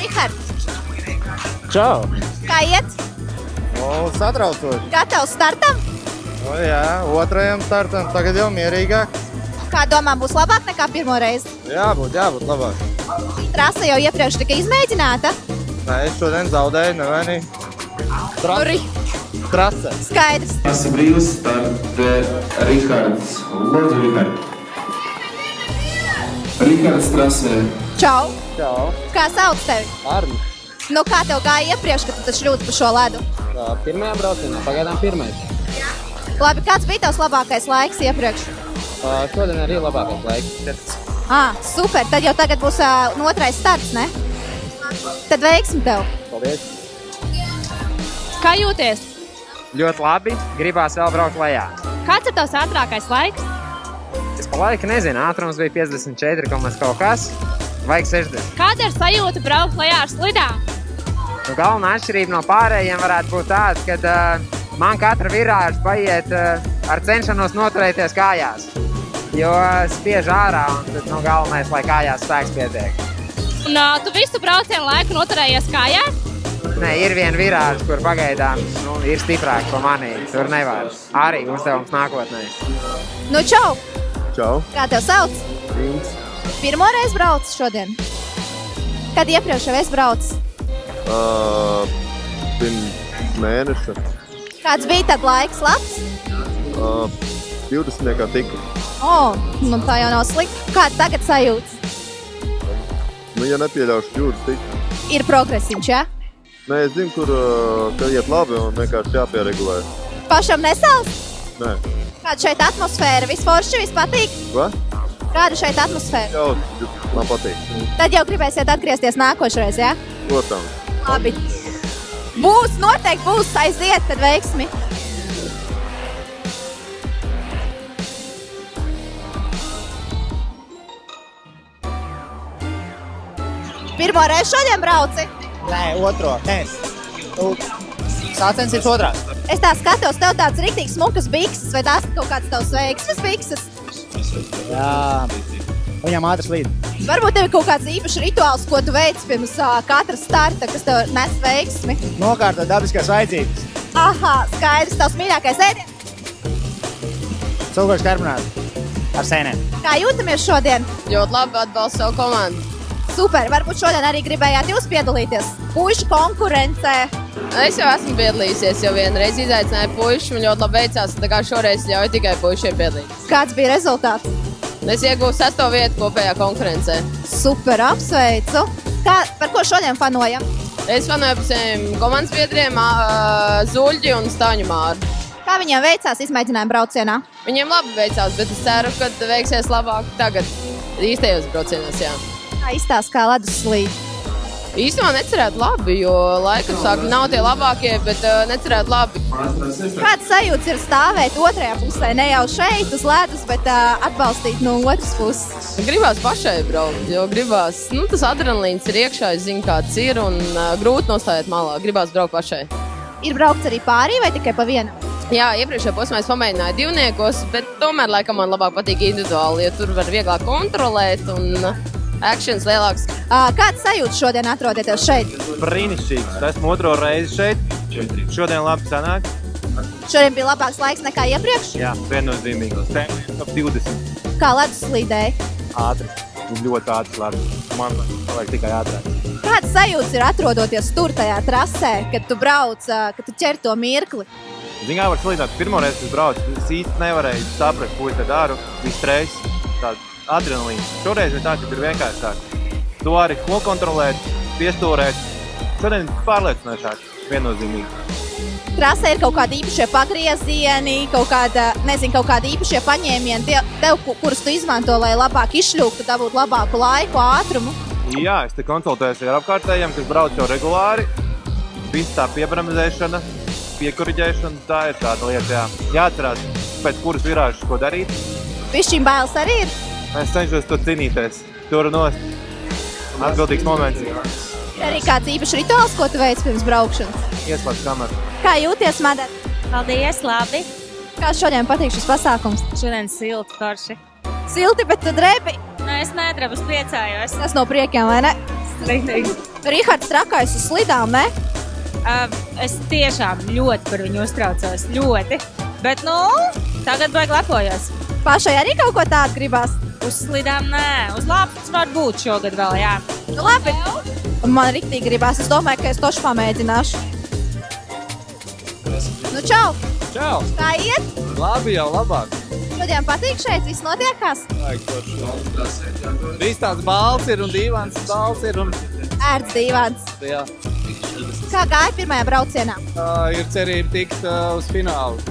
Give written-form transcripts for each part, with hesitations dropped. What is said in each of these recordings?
Rihard! Čau! Kā iet? Satraucoši. Gatavs startam? Jā, otrajam startam. Tagad jau mierīgāk. Kā domā, būs labāk nekā pirmo reizi? Jābūt labāk. Trasa jau iepriekš tika izmēģināta? Nē, es šodien zaudēju, nevainīgi. Trase. Skaidrs. Trasa brīvs, start Rihards. Lūdzu, Rihard. Rihards trasē. Čau! Čau. Kā sauc tevi? Arni. Nu, kā tev gāja iepriekš, kad tu taču ļūti pa šo ledu? Pirmajā braucienā, pagaidām pirmais. Labi, kāds bija tavs labākais laiks iepriekš? Šodien arī labākais laiks. Super, tad jau tagad būs otrais starts, ne? Tad veiksmi tev! Paldies! Kā jūties? Ļoti labi, gribās vēl braukt lejā. Kāds ir tavs ātrākais laiks? Es pa laiku nezinu, ātrums bija 54, kaut kas. Vajag 60. Kāda ir sajūta braukt lejā ar slidām? Nu, galvenā atšķirība no pārējiem varētu būt tāda, ka man katra virāža paiet ar cenšanos noturēties kājās. Jo spiež ārā un tad galvenais, lai kājās spēks pietiek. Un tu visu braucienu laiku noturējies kājās? Nē, ir viena virāža, kur pagaidām ir stiprāka pa manī. Tur nevar. Arī uzdevums nākotnē. Nu, čau! Čau. Kā tev sauc? Rīns. Pirmo reizi brauc šodien? Kad iepriekš jau esi braucis? Pirms mēneša. Kāds bija tad laiks labs? 20. tiku. Nu tā jau nav slikti. Kāds tagad sajūtas? Nu, ja nepieļaušu kļūdas, tiku. Ir progresiņš, ja? Nē, es zinu, kur ka iet labi un vienkārši jāpieregulē. Pašam nesals? Nē. Kāda šeit atmosfēra? Viss forši, viss patīk? Va? Kāda šeit atmosfēra? Jau, man patīk. Tad jau gribēsiet atgriezties nākošreiz, ja? Protams. Labi. Būs, noteikti būs, aiziet, tad veiksmi. Pirmo reizi šodien brauci? Nē, otro. Nē. Sācensības otrās. Es tā skatos, tev tāds riktīgs smukas bikses, vai tās kaut kāds tavs veiksmes bikses? Jā. Viņam ātras līd. Varbūt tev ir kaut kāds īpašs rituāls, ko tu veici pirms katra starta, kas tev nes veiksmi? Nokārtot dabiskās vajadzības. Aha, skaidrs, tavs mīļākais ēdiens. Cukurs karbonāts ar sēnēm. Kā jūtamies šodien? Ļoti labi atbalstu savu komandu. Super, varbūt šodien arī gribējāt jūs piedalīties puišu konkurencē. Es jau esmu piedalījusies, jau vienreiz izaicināju puišu, un ļoti labi veicās, tā kā šoreiz ļauju tikai puišiem piedalīties. Kāds bija rezultāts? Es iegūstu 6. vietu kopējā konkurencē. Super, apsveicu. Par ko šodien fanojam? Es fanoju par saviem komandas biedriem, Zuļģi un Staņu Māru. Kā viņiem veicās izmēģinājuma braucienā? Viņiem labi veicās, bet es ceru, ka veiksies labāk tagad īstajos braucienos, jā. Kā izstāst, kā ledus slīd? Īstenībā necerētu labi, jo laika apstākļi nav tie labākie, bet necerētu labi. Kāds sajūts ir stāvēt otrajā pusē? Ne jau šeit uz ledus, bet atbalstīt no otras puses. Gribās pašai braukt, jo gribās, tas adrenalīns ir iekšā, es zinu, kāds ir, un grūti nostājiet malā. Gribās braukt pašai. Ir braukts arī pārī vai tikai pa vienam? Jā, iepriekšējā posmā es pamēģināju divniekos, bet tomēr laikam man labāk patīk individuāli, jo tur var vieglāk kontrolēt un actions lielāks. Kāds sajūts šodien atrodieties šeit? Brīnišķīgs. Esmu otro reizi šeit. Šodien labi sanāk. Šodien bija labāks laiks nekā iepriekš? Jā, viennozīmīgi. Top 20. Kā ledus slīdēja? Ātri. Ļoti ātri labi. Man vajag tikai ātrāk. Kāds sajūts ir atrodoties tur tajā trasē, kad tu brauc, kad tu ķer to mirkli? Zin kā var salīdzināt, pirmoreiz es braucu, es īsti nevarēju saprast, ko es te daru. Viss stress, tāda adrenalīna. Šoreiz ir tā, ka ir vienkāršāk. To arī ko kontrolēt, piestūrēt. Šodien pārliecinošāk, viennozīmīgi. Trasē ir kaut kādi īpašie pagriezieni, kaut kādi īpašie paņēmieni, tev, kurus tu izmanto, lai labāk izšļūktu, dabūt labāku laiku, ātrumu. Jā, es te konsultējos ar apkārtējiem, kas brauc jau regulāri. Viss tā piebramzēšana, piekuriģēšana, tā ir tāda lieta, jā. Jāatcerās, pēc kuras virāžas ko darīt. Bišķiņ bailes arī ir? Es cenšos to cīnīties. Tur nost. Atbildīgs moments. Arī kāds īpašs rituāls, ko tu veici pirms braukšanas? Ieslēdz kameru. Kā jūties, Madara? Paldies, labi. Kā šodien patīk šis pasākums? Šodien silti, forši. Silti, bet tu drebi? Nē, es nedrebu, es priecājos. Tas no priekiem, vai ne? Riktīgi. Rihards trakais uz slidām, ne? Es tiešām ļoti par viņu uztraucos, ļoti. Bet, nu, tagad baigi lepojos. Pašai arī kaut ko tādu gribās? Uz slidām nē, uz lāpstas var būt šogad vēl, jā. Nu labi. Man riktīgi gribās, es domāju, ka es toši pamēģināšu. Nu čau! Čau! Kā iet? Labi jau labāk. Šodien patīk šeit, viss notiekās? Vajag toši. Viss tāds balts ir un dīvāns balts ir un... Ērts dīvāns. Jā. Kā gāja pirmajā braucienā? Ir cerība tikt uz finālu.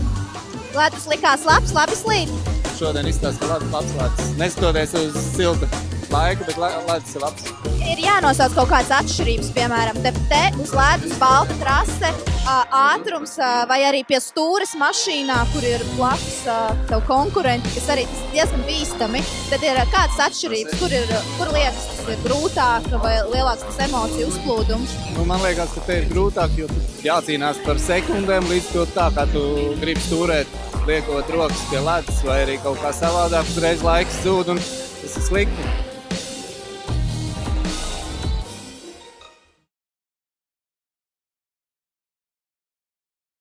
Ledus likās labs, labi slīd. Šodien izstāsta, ka labs ledus. Neskatoties uz silta laiku, bet ledus ir labs. Ir jānosauc kaut kādas atšķirības, piemēram, te uz ledus balta trase, ātrums vai arī pie stūres mašīnā, kur ir blakus tev konkurenti, kas arī diezgan bīstami. Tad ir kādas atšķirības, kur liekas tas ir grūtāk vai lielāks tas emociju uzplūdums? Nu, man liekas, ka te ir grūtāk, jo jācīnās par sekundēm līdz to tā, kā tu gribi stūrēt, liekot rokas pie ledus vai arī kaut kā savādāk uzreiz laiks zūd un tas ir slikti.